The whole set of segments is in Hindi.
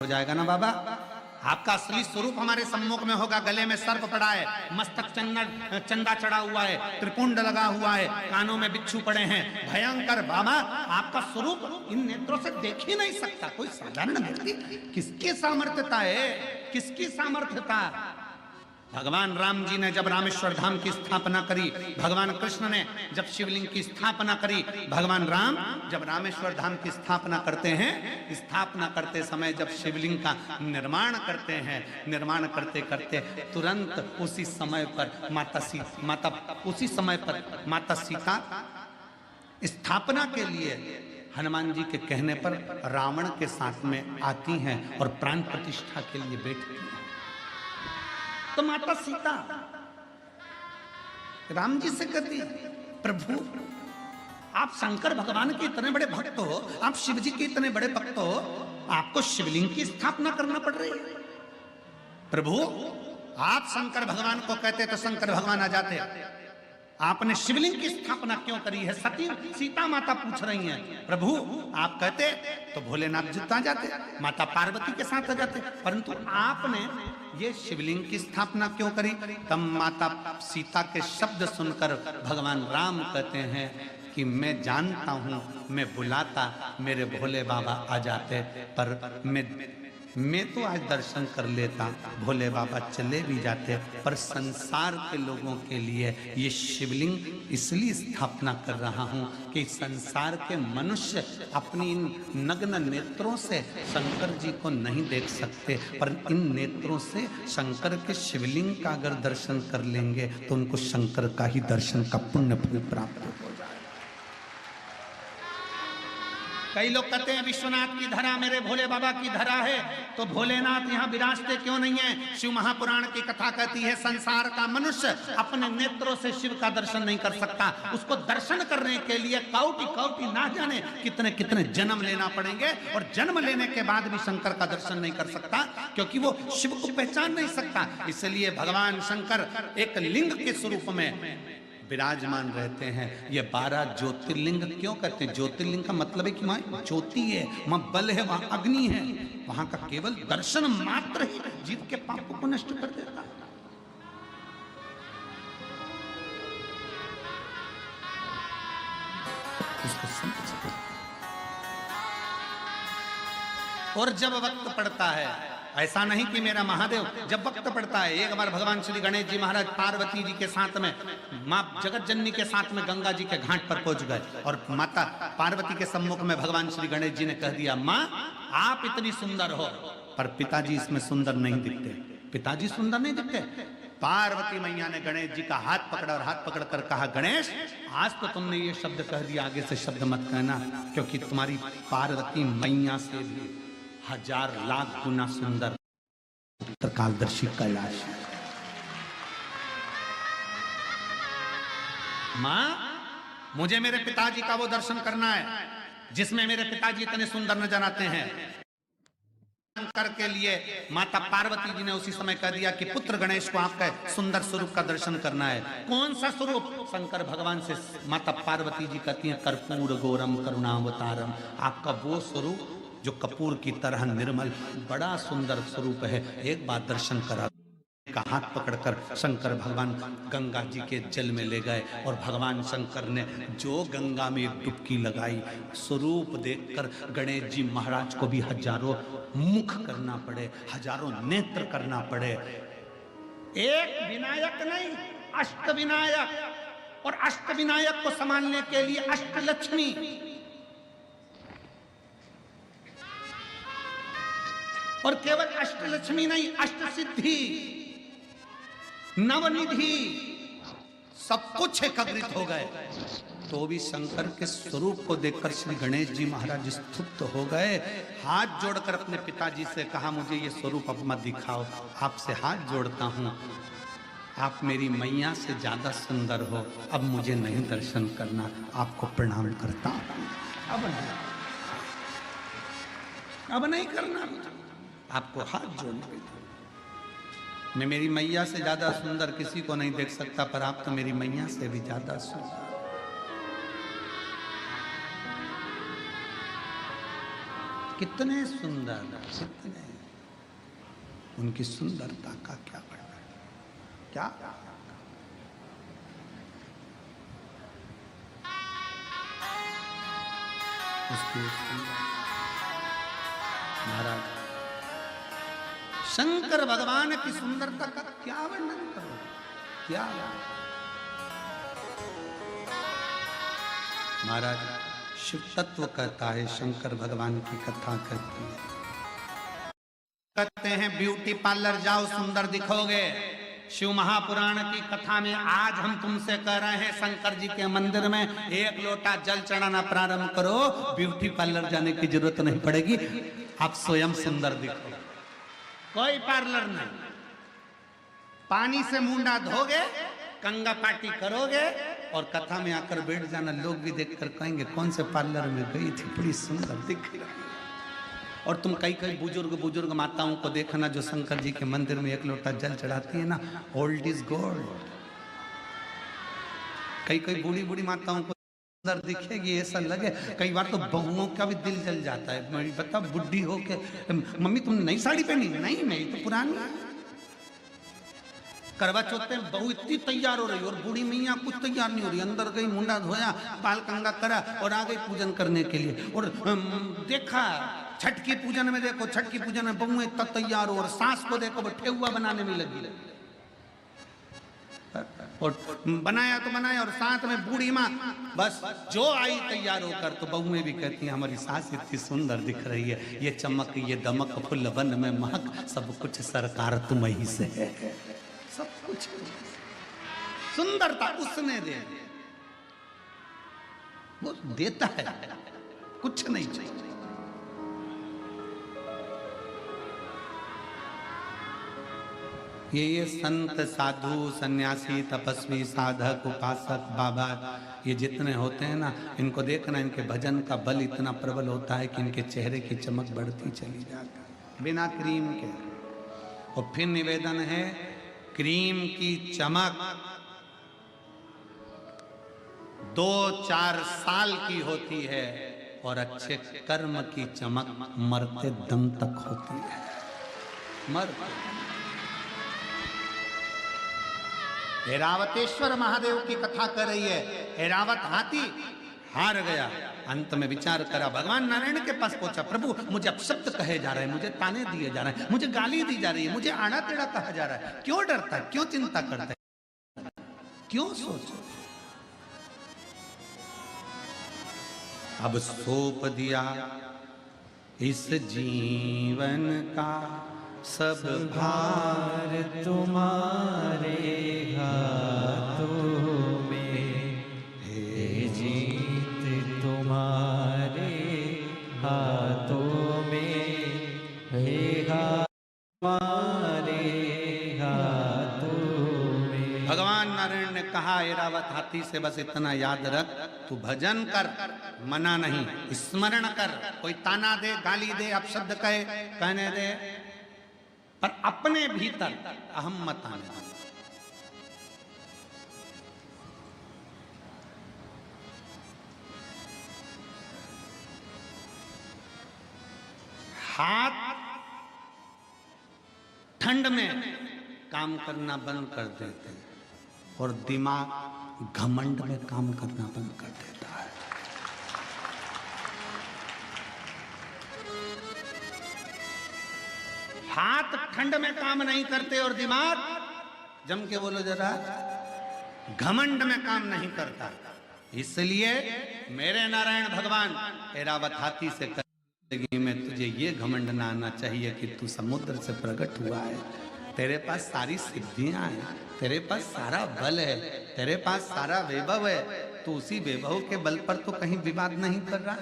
हो जाएगा ना बाबा। आपका असली स्वरूप हमारे सम्मुख में होगा। गले में सर्प पड़ा है, मस्तक चंदा चढ़ा हुआ है, त्रिपुंड लगा हुआ है, कानों में बिच्छू पड़े हैं, भयंकर। बाबा आपका स्वरूप इन नेत्रों से देख ही नहीं सकता कोई साधारण व्यक्ति। किसकी सामर्थ्यता है, किसकी सामर्थ्यता? भगवान राम जी ने जब रामेश्वर धाम की स्थापना करी, भगवान कृष्ण ने जब शिवलिंग की स्थापना करी, भगवान राम जब रामेश्वर धाम की स्थापना करते हैं, स्थापना करते समय जब शिवलिंग का निर्माण करते हैं, निर्माण करते करते तुरंत उसी समय पर माता सीता स्थापना के लिए हनुमान जी के कहने पर रावण के साथ में आती हैं और प्राण प्रतिष्ठा के लिए बैठती हैं। तो माता सीता राम जी से कहती, प्रभु आप शंकर भगवान के इतने बड़े भक्त हो, आप शिव जी के इतने बड़े भक्त हो, आपको शिवलिंग की स्थापना करना पड़ रही है। प्रभु आप शंकर भगवान को कहते तो शंकर भगवान आ जाते, आपने शिवलिंग की स्थापना क्यों करी है? सती सीता माता पूछ रही हैं। प्रभु आप कहते तो भोलेनाथ जितना जाते, माता पार्वती के साथ आ जाते, परंतु आपने ये शिवलिंग की स्थापना क्यों करी? तब माता सीता के शब्द सुनकर भगवान राम कहते हैं कि मैं जानता हूं, मैं बुलाता मेरे भोले बाबा आ जाते, पर मैं तो आज दर्शन कर लेता, भोले बाबा चले भी जाते, पर संसार के लोगों के लिए ये शिवलिंग इसलिए स्थापना कर रहा हूं कि संसार के मनुष्य अपनी इन नग्न नेत्रों से शंकर जी को नहीं देख सकते, पर इन नेत्रों से शंकर के शिवलिंग का अगर दर्शन कर लेंगे तो उनको शंकर का ही दर्शन का पुण्य फल प्राप्त हो जाए। कई लोग कहते हैं विश्वनाथ की धरा मेरे भोले बाबा की धरा है, तो भोलेनाथ यहाँ विराजते क्यों नहीं है? शिव महापुराण की कथा कहती है संसार का मनुष्य अपने नेत्रों से शिव का दर्शन नहीं कर सकता। उसको दर्शन करने के लिए कौटि कौटि ना जाने कितने कितने जन्म लेना पड़ेंगे, और जन्म लेने के बाद भी शंकर का दर्शन नहीं कर सकता, क्योंकि वो शिव को पहचान नहीं सकता। इसलिए भगवान शंकर एक लिंग के स्वरूप में विराजमान रहते हैं। ये 12 ज्योतिर्लिंग क्यों कहते हैं? ज्योतिर्लिंग का मतलब है कि वहां ज्योति है, वहां बल है, वहां अग्नि है, वहां का केवल दर्शन मात्र ही जीव के पापों को नष्ट कर देता है। उसको समझ। और जब वक्त पड़ता है, ऐसा नहीं कि मेरा महादेव, जब वक्त पड़ता है, एक बार भगवान श्री गणेश जी महाराज पार्वती जी के साथ में मां जगत जननी के साथ में गंगा जी के घाट पर पहुंच गए, और माता पार्वती के सम्मुख में भगवान श्री गणेश जी ने कह दिया, मां आप इतनी सुंदर हो, पर पिताजी इसमें सुंदर नहीं दिखते, पिताजी सुंदर नहीं दिखते। पार्वती मैया ने गणेश जी का हाथ पकड़ा और हाथ पकड़ कर कहा, गणेश आज तो तुमने ये शब्द कह दिया, आगे से शब्द मत कहना, क्योंकि तुम्हारी पार्वती मैया से भी 1000 लाख गुना सुंदर कालदर्शी कैलाश। मां मुझे मेरे पिताजी का वो दर्शन करना है जिसमें मेरे पिताजी इतने सुंदर नजर आते हैं। शंकर के लिए माता पार्वती जी ने उसी समय कह दिया कि पुत्र गणेश को आपका सुंदर स्वरूप का दर्शन करना है। कौन सा स्वरूप? शंकर भगवान से माता पार्वती जी कहती हैं, कर्पूर गौरम करुणावतारम, आपका वो स्वरूप जो कपूर की तरह निर्मल, बड़ा सुंदर स्वरूप है, एक बार दर्शन करा। का हाथ पकड़कर शंकर भगवान गंगा जी के जल में ले गए, और भगवान शंकर ने जो गंगा में एक डुबकी लगाई, स्वरूप देखकर गणेश जी महाराज को भी हजारों मुख करना पड़े, हजारों नेत्र करना पड़े। एक विनायक नहीं, अष्ट विनायक, और अष्ट विनायक को संभालने के लिए अष्टलक्ष्मी, और केवल अष्टलक्ष्मी नहीं, अष्ट सिद्धि, नवनिधि, सब कुछ एकत्रित हो गए। तो भी शंकर के स्वरूप को देखकर श्री गणेश जी महाराज स्तुत हो गए। हाथ जोड़कर अपने पिताजी से कहा, मुझे ये स्वरूप अब मत दिखाओ, आपसे हाथ जोड़ता हूं, आप मेरी मैया से ज्यादा सुंदर हो, अब मुझे नहीं दर्शन करना, आपको प्रणाम करता हूं, अब नहीं करना, आपको हाथ जोड़ने। मैं मेरी मैया से ज्यादा सुंदर किसी को नहीं देख सकता, पर आप तो मेरी मैया से भी ज्यादा सुंदर। कितने सुंदर, कितने, उनकी सुंदरता का क्या वर्णन, क्या उसकी महाराज शंकर भगवान की सुंदरता का क्या वर्णन करो, क्या महाराज शिव तत्व कहता है, शंकर भगवान की कथा करती है, कहते हैं ब्यूटी पार्लर जाओ सुंदर दिखोगे। शिव महापुराण की कथा में आज हम तुमसे कह रहे हैं, शंकर जी के मंदिर में एक लोटा जल चढ़ाना प्रारंभ करो, ब्यूटी पार्लर जाने की जरूरत नहीं पड़ेगी, आप स्वयं सुंदर दिखो, कोई पार्लर नहीं। पानी से मुंडा धोगे, कंगा पार्टी करोगे और कथा में आकर बैठ जाना, लोग भी देखकर कहेंगे कौन से पार्लर में गई थी, बड़ी सुंदर दिख रही है। और तुम कई कई बुजुर्ग माताओं को देखना जो शंकर जी के मंदिर में एक लोटा जल चढ़ाती है ना, ओल्ड इज गोल्ड। कई कई बूढ़ी माताओं को सुंदर दिखेगी, ऐसा लगे, कई बार तो बहुओं का भी दिल जल जाता है। मैं बता बुढ़ी हो के मम्मी तुमने नई साड़ी पहनी, नहीं मेरी तो पुरानी है। करवा चौथ पे बहू इतनी तैयार हो रही और बूढ़ी मैया कुछ तैयार नहीं हो रही, अंदर गई, मुंडा धोया, बाल कंगा करा और आ गई पूजन करने के लिए। और देखा छठ की पूजन में, देखो छठ की पूजन में बहू इतना तैयार हो और सास को देखो वो ठेकुआ बनाने में लगी, और बनाया तो बनाया और साथ में बूढ़ी माँ बस जो आई तैयार होकर, तो बहुएं भी कहती हैं हमारी सास इतनी सुंदर दिख रही है, ये चमक ये दमक फुल वन में महक, सब कुछ सरकार तुम ही से है, सब कुछ सुंदरता उसने दे, वो देता है, कुछ नहीं चाहिए। ये संत साधु सन्यासी तपस्वी साधक उपासक बाबा ये जितने होते हैं ना, इनको देखना, इनके भजन का बल इतना प्रबल होता है कि इनके चेहरे की चमक बढ़ती चली जाती है बिना क्रीम के। और फिर निवेदन है, क्रीम की चमक 2-4 साल की होती है और अच्छे कर्म की चमक मरते दम तक होती है। ऐरावतेश्वर महादेव की कथा कर रही है। ऐरावत हाथी हार गया, अंत में विचार करा, भगवान नारायण के पास पहुंचा, प्रभु मुझे अपशब्द कहे जा रहे हैं, मुझे ताने दिए जा रहे हैं, मुझे गाली दी जा रही है, मुझे आड़ा टेढ़ा कहा जा रहा है, क्यों डरता है, क्यों चिंता करता है, क्यों सोचो। अब सौंप दिया इस जीवन का सब भार तुम्हारे हाथों में, हे जीत तुम्हारे हाथों में, हे हमारे हाथों में। भगवान नारायण ने कहा ऐरावत हाथी से बस इतना याद रख, तू भजन कर, मना नहीं, स्मरण कर, कोई ताना दे, गाली दे, अपशब्द कहे, कहने दे, पर अपने भीतर अहम मत आने दे। हाथ ठंड में काम करना बंद कर देते और दिमाग घमंड में काम करना बंद कर देता है। हाथ ठंड में काम नहीं करते और दिमाग, जम के बोलो जरा, घमंड में काम नहीं करता। इसलिए मेरे नारायण भगवान ऐरावत हाथी से जिंदगी में तुझे ये घमंड ना आना चाहिए कि तू समुद्र से प्रकट हुआ है, तेरे पास सारी सिद्धियां हैं, तेरे पास सारा बल है, तेरे पास सारा वैभव है, तू उसी वैभव के बल पर तो कहीं विवाद नहीं कर रहा।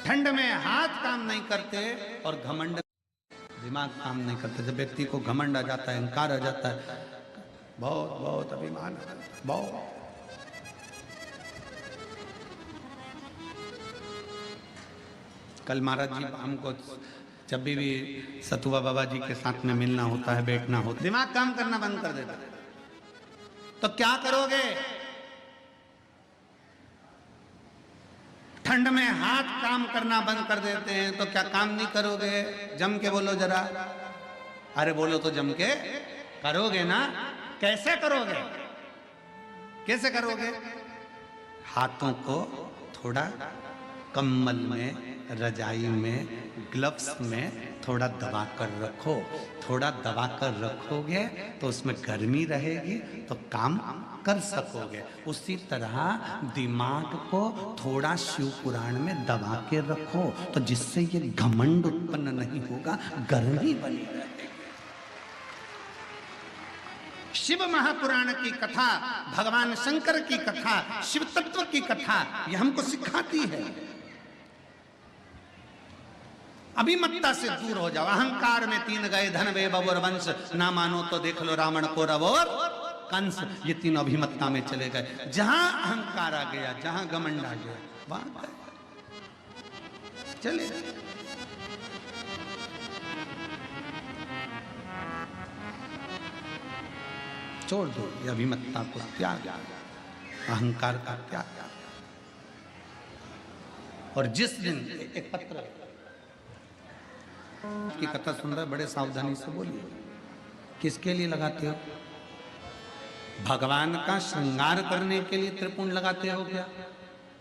ठंड में हाथ काम नहीं करते और घमंड दिमाग काम नहीं करते। जब व्यक्ति को घमंड आ जाता है, अहंकार आ जाता है, बहुत बहुत अभिमान आ जाता है, बहुत। कल महाराज जी हमको जब भी सतुआ बाबा जी के साथ में मिलना होता है, बैठना होता है, दिमाग काम करना बंद कर देता है। तो क्या करोगे? में हाथ काम करना बंद कर देते हैं तो क्या काम नहीं करोगे? जम के बोलो जरा। अरे बोलो तो जम के करोगे ना? कैसे करोगे? कैसे करोगे? हाथों को थोड़ा कंबल में, रजाई में, ग्लव्स में थोड़ा दबा कर रखो। थोड़ा दबा कर रखोगे तो उसमें गर्मी रहेगी तो काम कर सकोगे। उसी तरह दिमाग को थोड़ा शिव पुराण में दबा के रखो तो जिससे ये घमंड उत्पन्न नहीं होगा, गर्मी बनी रहेगी। शिव महापुराण की कथा, भगवान शंकर की कथा, शिव तत्व की कथा यह हमको सिखाती है। अभिमत्ता से दूर हो जाओ। अहंकार में 3 गए, धन वे बब और वंश, ना मानो तो देख लो रावण को रव और कंस। ये 3 अभिमत्ता में चले गए। जहां अहंकार आ गया, जहां घमंड आ गया, वहां चले गए। छोड़ दो ये अभिमत्ता को, त्याग, अहंकार का त्याग। और जिस दिन एक पत्र की कथा सुन रहे, बड़े सावधानी से बोलिए। किसके लिए लगाते हो? भगवान का श्रृंगार करने के लिए त्रिपुंड लगाते हो क्या?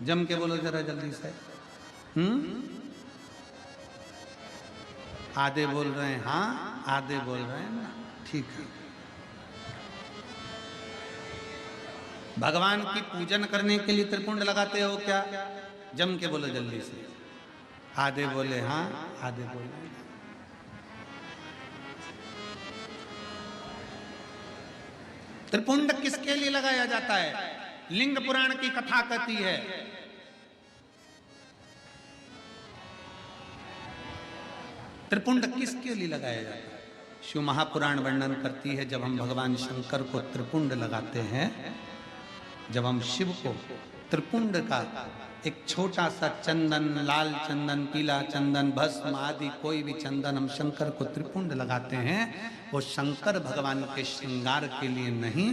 जम के बोलो जरा जल्दी से। आधे बोल रहे हैं हाँ, आधे बोल रहे हैं ना। ठीक है। भगवान की पूजन करने के लिए त्रिपुंड लगाते हो क्या? जम के बोलो जल्दी से। आधे बोले हाँ, आधे बोले। त्रिपुंड किसके लिए लगाया जाता है? लिंग पुराण की कथा कहती है त्रिपुंड किसके लिए लगाया जाता है। शिव महापुराण वर्णन करती है जब हम भगवान शंकर को त्रिपुंड लगाते हैं, जब हम शिव को त्रिपुंड का एक छोटा सा चंदन, लाल चंदन, पीला चंदन, भस्म आदि कोई भी चंदन हम शंकर को त्रिपुंड लगाते हैं, वो शंकर भगवान के श्रृंगार के लिए नहीं।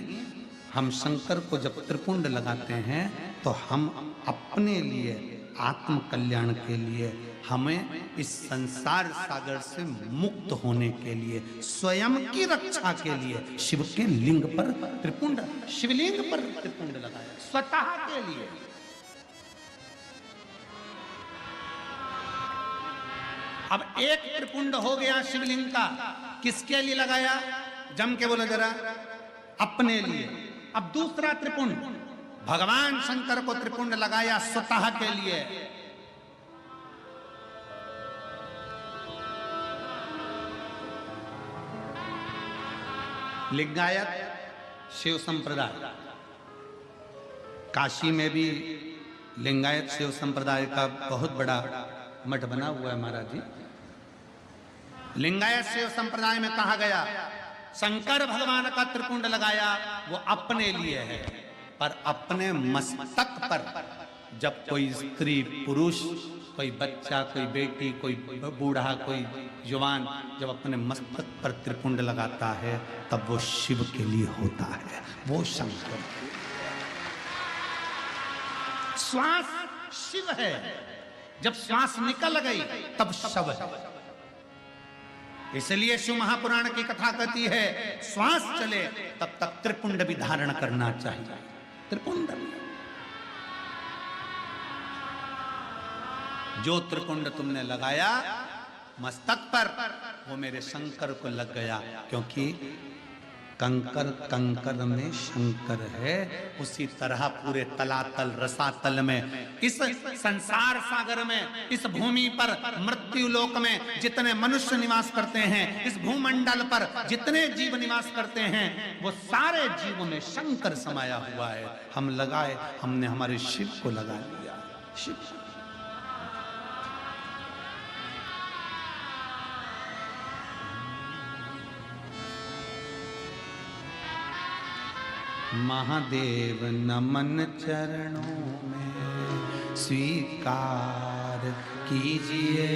हम शंकर को जब त्रिपुंड लगाते हैं तो हम अपने लिए, आत्म कल्याण के लिए, हमें इस संसार सागर से मुक्त होने के लिए, स्वयं की रक्षा के लिए शिव के लिंग पर त्रिपुंड, शिवलिंग पर त्रिपुंड लगाया, स्वतः के लिए। अब एक त्रिपुंड हो गया शिवलिंग का, किसके लिए लगाया? जम के बोलो जरा। अपने लिए। अब दूसरा त्रिपुंड भगवान शंकर को त्रिपुंड लगाया स्वतः के लिए। लिंगायत शिव संप्रदाय, काशी में भी लिंगायत शिव संप्रदाय का बहुत बड़ा मठ बना हुआ है महाराज जी। लिंगायत शिव संप्रदाय में कहा गया शंकर भगवान का त्रिपुंड लगाया वो अपने लिए है, पर अपने मस्तक पर जब कोई स्त्री, पुरुष, कोई बच्चा, कोई बेटी, कोई बूढ़ा, कोई जवान जब अपने मस्तक पर त्रिपुंड लगाता है तब वो शिव के लिए होता है, वो शंकर। श्वास शिव है, जब श्वास निकल गई तब शव है। इसलिए शिव महापुराण की कथा कहती है श्वास चले तब तक त्रिपुंड भी धारण करना चाहिए। त्रिपुंड, जो त्रिपुंड तुमने लगाया मस्तक पर वो मेरे शंकर को लग गया, क्योंकि कंकर कंकर में शंकर है। उसी तरह पूरे तलातल रसातल में, इस संसार सागर में, इस भूमि पर, मृत्यु लोक में जितने मनुष्य निवास करते हैं, इस भूमंडल पर जितने जीव निवास करते हैं, वो सारे जीवों में शंकर समाया हुआ है। हम लगाए, हमने हमारे शिव को लगा लिया। शिव महादेव नमन चरणों में स्वीकार कीजिए,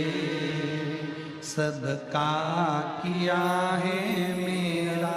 सबका किया है मेरा।